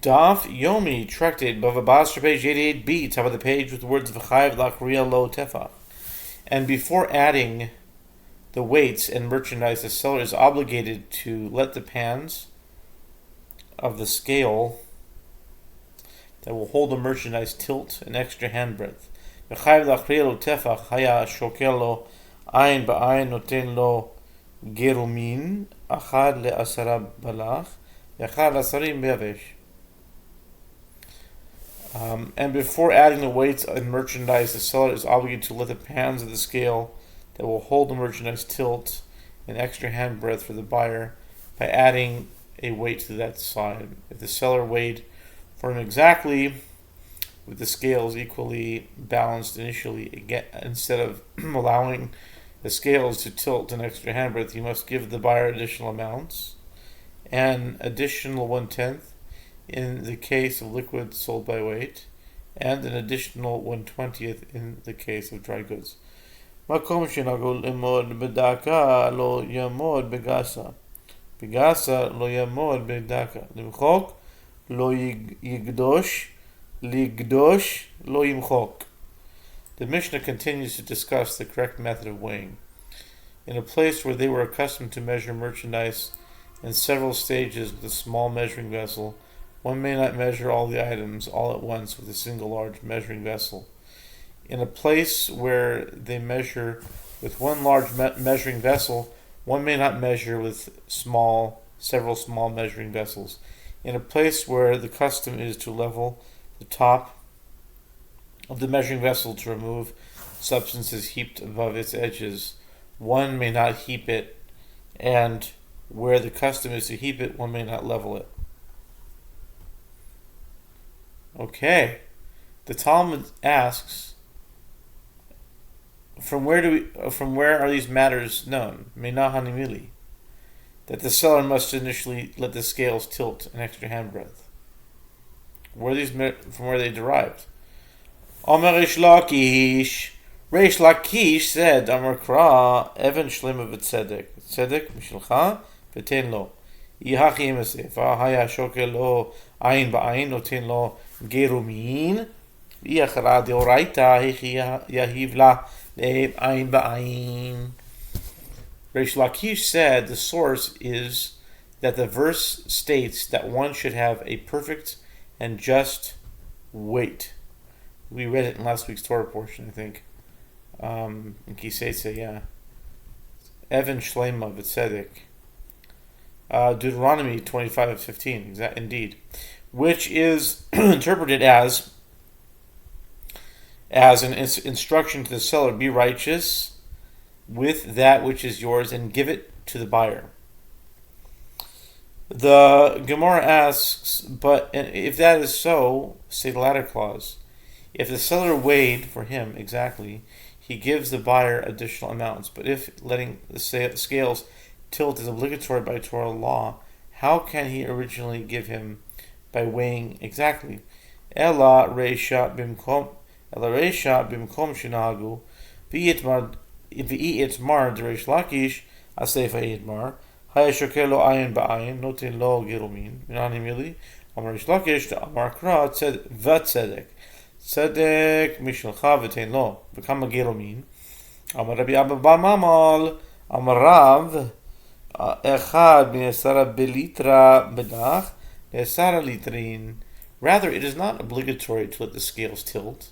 Daf Yomi, tractate, Bava, Batra, page 88b, top of the page with the words V'chayiv lachriya lo tefach. And before adding the weights and merchandise, the seller is obligated to let the pans of the scale that will hold the merchandise tilt an extra handbreadth. V'chayiv lachriya lo tefach, haya shokel lo ayin ba'ayin noten lo gerumin, achad le'asara balach, v'achad asarim be'avesh. And before adding the weights and merchandise, the seller is obligated to let the pans of the scale that will hold the merchandise tilt an extra handbreadth for the buyer by adding a weight to that side. If the seller weighed for him exactly with the scales equally balanced initially, again, instead of allowing the scales to tilt an extra handbreadth, he must give the buyer additional amounts, an additional 1/10 in the case of liquid sold by weight, and an additional 1/20th in the case of dry goods. Makom shenagol limod bedaka lo yamod begasa. Begasa lo yamod bedaka. Limchok lo yigdosh, ligdosh lo yimchok. The Mishnah continues to discuss the correct method of weighing. In a place where they were accustomed to measure merchandise in several stages with a small measuring vessel, one may not measure all the items all at once with a single large measuring vessel. In a place where they measure with one large measuring vessel, one may not measure with several small measuring vessels. In a place where the custom is to level the top of the measuring vessel to remove substances heaped above its edges, one may not heap it, and where the custom is to heap it, one may not level it. Okay, the Talmud asks, from where are these matters known? Menahanimili, that the seller must initially let the scales tilt an extra handbreadth. From where are they derived? Omer Reish Lakish said, Amar Kra, Evan Shlema v'tzedek, tzedek mishelcha v'ten lo. Yihachi imasefa, haya shokel lo ayin ba'ayin, noten lo gerumin, v'yachara deoraita, hechi yahiv la le'eb ayin ba'ayin. Reish Lakish said the source is that the verse states that one should have a perfect and just weight. We read it in last week's Torah portion, I think. In Kiseitse, yeah. Evan Shlema v'tzedek. Deuteronomy 25:15, indeed, which is interpreted as an instruction to the seller: be righteous with that which is yours and give it to the buyer. The Gemara asks, but if that is so, say the latter clause. If the seller weighed for him exactly, he gives the buyer additional amounts. But if letting the scales tilt is obligatory by Torah law, how can he originally give him by weighing exactly? Ela reisha bimkom shenahagu v'itmar d'reish Lakish aseifa itmar haya shokel lo ayin ba'ayin noten lo gerumin minanimili amar Reish Lakish to Amar Kra v'tzedek tzedek mishelcha v'ten lo v'kama gerumin Amar Rabbi Abba bar Mamal Amar Rav Echad b'nesara belitra bedach nesara litrin. Rather, it is not obligatory to let the scales tilt,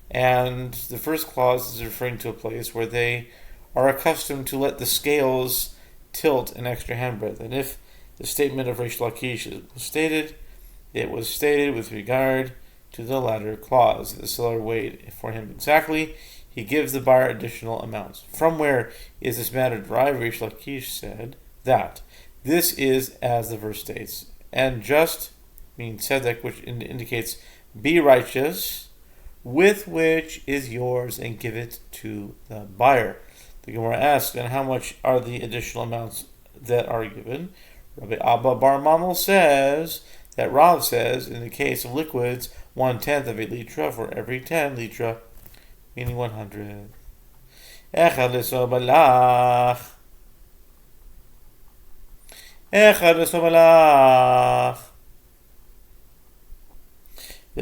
and the first clause is referring to a place where they are accustomed to let the scales tilt an extra handbreadth. And if the statement of Reish Lakish was stated, it was stated with regard to the latter clause. The seller weighed for him exactly, he gives the buyer additional amounts. From where is this matter derived? Reish Lakish said that this is as the verse states, and just means tzedek, which indicates be righteous with which is yours and give it to the buyer. The Gemara asks, and how much are the additional amounts that are given? Rabbi Abba bar Mamal says that Rav says in the case of liquids, 1/10 of a litra for every 10 litra, meaning 100. Echad lesobalach. Echad lesobalach.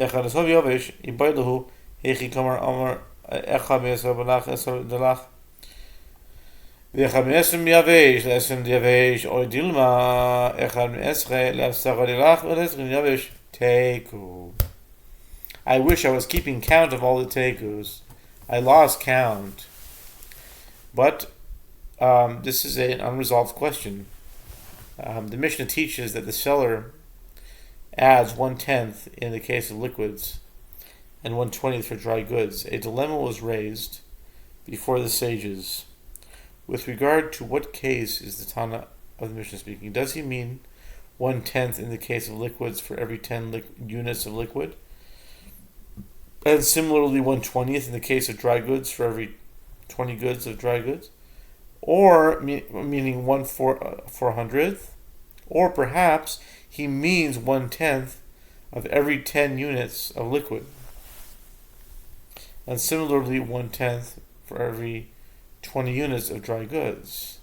I wish I was keeping count of all the tekus. I lost count. But this is an unresolved question. The Mishnah teaches that the seller adds 1/10 in the case of liquids and 1/20 for dry goods. A dilemma was raised before the sages. With regard to what case is the Tana of the Mishnah speaking? Does he mean 1/10 in the case of liquids for every 10 units of liquid? And similarly 1/20 in the case of dry goods for every 20 goods of dry goods? Or meaning 1/400th? Or perhaps he means 1/10 of every 10 units of liquid. And similarly 1/10 for every 20 units of dry goods.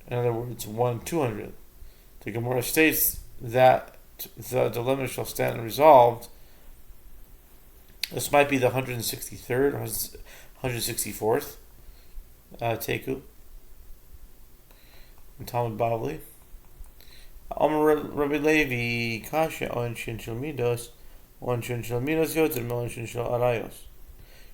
In other words, 1/200th. The Gemara states that the dilemma shall stand unresolved. This might be the 163rd or 164th Teku in Talmud Bavli. Amar Rabbi Levi Kasha on Shin Shel Midos Yoter Mel Shin Shel Arayos.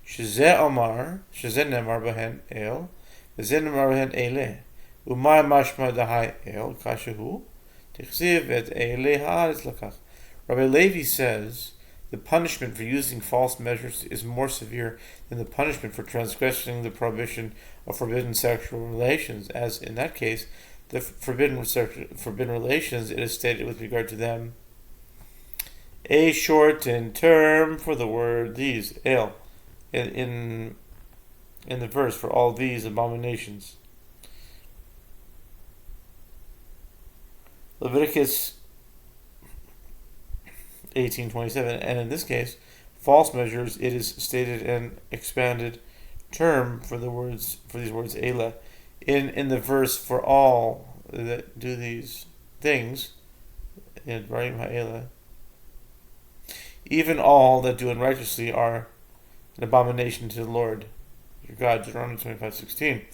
Shezeh Nemar Behen El, Shezeh Nemar Behen Ele, Umay Mashma Dahai El, Kashahu, Tichziv et Ele Haaretz Lakach. Rabbi Levi says the punishment for using false measures is more severe than the punishment for transgressing the prohibition of forbidden sexual relations, as in that case, the forbidden relations, it is stated with regard to them, a shortened term for the word these, El, in the verse, for all these abominations. Leviticus 18:27, and in this case, false measures, it is stated an expanded term for these words Elah. In the verse, for all that do these things, in Barim Ha'elah, even all that do unrighteously are an abomination to the Lord your God, Deuteronomy 25:16.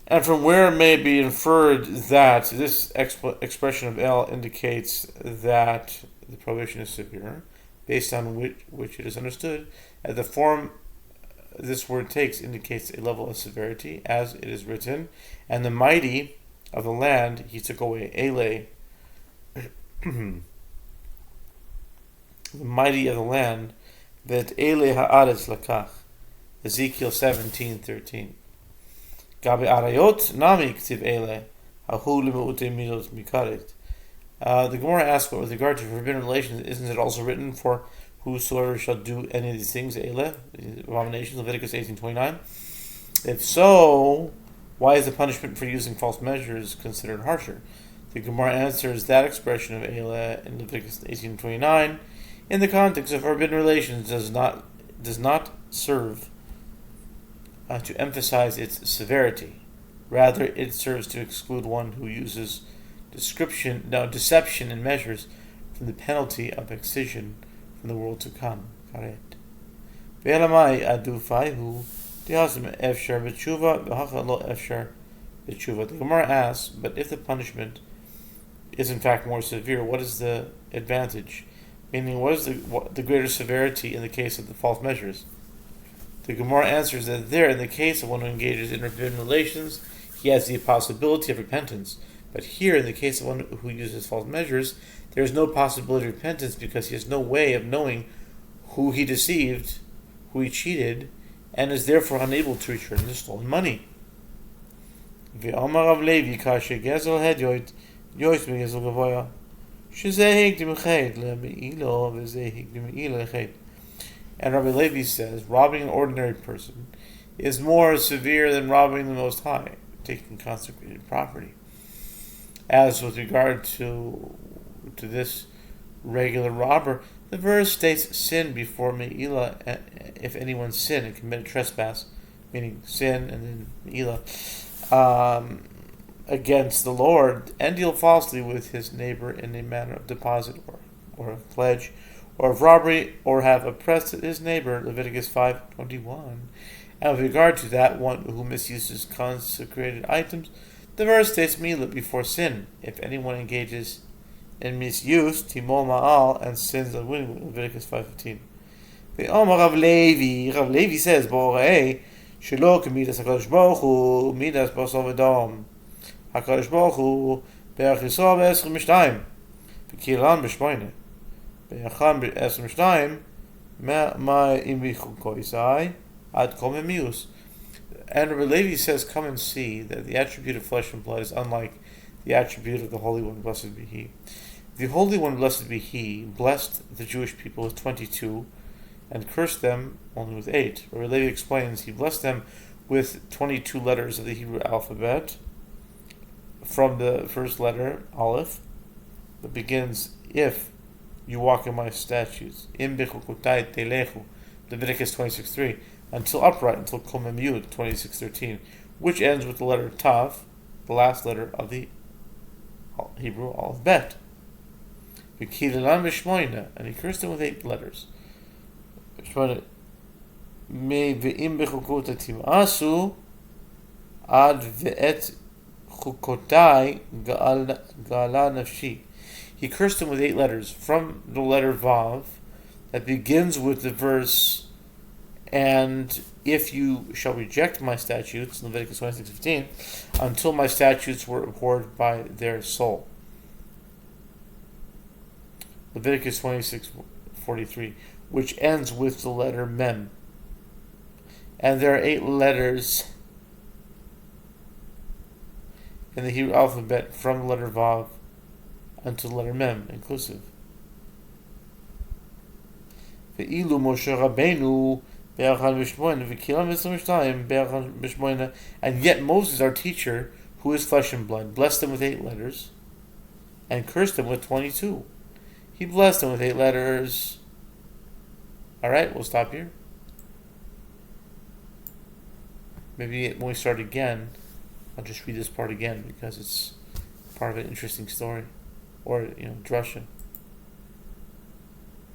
And from where it may be inferred that this expression of El indicates that the prohibition is severe, based on which it is understood, that the form this word takes indicates a level of severity, as it is written, and the mighty of the land he took away, Ele, the mighty of the land, that Ele haaretz lakach, Ezekiel 17:13. Gabi arayot nami ktiv Ele, hahu limeute midot mikaret. The Gemara asks, with regard to forbidden relations, isn't it also written for whosoever shall do any of these things, Ele, abominations, Leviticus 18:29? If so, why is the punishment for using false measures considered harsher? The Gemara answers that expression of Ele in Leviticus 18:29 in the context of forbidden relations does not serve to emphasize its severity. Rather, it serves to exclude one who uses deception and measures from the penalty of excision from the world to come. Karet. The Gemara asks, but if the punishment is in fact more severe, what is the advantage? Meaning, what is the greater severity in the case of the false measures? The Gemara answers that there, in the case of one who engages in forbidden relations, he has the possibility of repentance. But here, in the case of one who uses false measures, there is no possibility of repentance because he has no way of knowing who he deceived, who he cheated, and is therefore unable to return the stolen money. And Rabbi Levi says, robbing an ordinary person is more severe than robbing the Most High, taking consecrated property. As with regard to this regular robber, the verse states sin before Me'ilah, if anyone sin and commit a trespass, meaning sin and then Me'ilah, against the Lord, and deal falsely with his neighbor in a manner of deposit or of pledge, or of robbery, or have oppressed his neighbor, Leviticus 5:21. And with regard to that one who misuses consecrated items, the verse states immediately before sin. If anyone engages in misuse, timol ma'al, and sins unwittingly, Leviticus 5:15. The Omar Rav Levi says, Bo'orei, shelo k'midas HaKadosh Baruch Hu, midas basar v'dam. HaKadosh Baruch Hu, be'ach Yisrael be'esrim mishtayim, v'kiran b'shmoyne. Be'achan b'esrim mishtayim, ma'ma imichu koisai, ad kol memius. And Rav Levi says, come and see that the attribute of flesh and blood is unlike the attribute of the Holy One, blessed be He. The Holy One, blessed be He, blessed the Jewish people with 22, and cursed them only with 8. Rav Levi explains, He blessed them with 22 letters of the Hebrew alphabet, from the first letter, Aleph, that begins, if you walk in my statutes, im bechukotai telechu, Leviticus 26:3, until upright, until Kol Mem Yud, 26:13, which ends with the letter Tav, the last letter of the Hebrew alphabet. And he cursed them with 8 letters. Me ve'im bechukota timasu ad ve'et chukotai ga'ala nafshi. He cursed them with 8 letters from the letter Vav that begins with the verse, and if you shall reject my statutes, Leviticus 26:15, until my statutes were abhorred by their soul. Leviticus 26:43, which ends with the letter Mem. And there are 8 letters in the Hebrew alphabet from the letter Vav until the letter Mem, inclusive. Ve'ilu Moshe Rabbeinu and yet Moses, our teacher, who is flesh and blood, blessed them with 8 letters and cursed them with 22. He blessed them with 8 letters. Alright, we'll stop here. Maybe when we start again, I'll just read this part again because it's part of an interesting story. Or, drasha.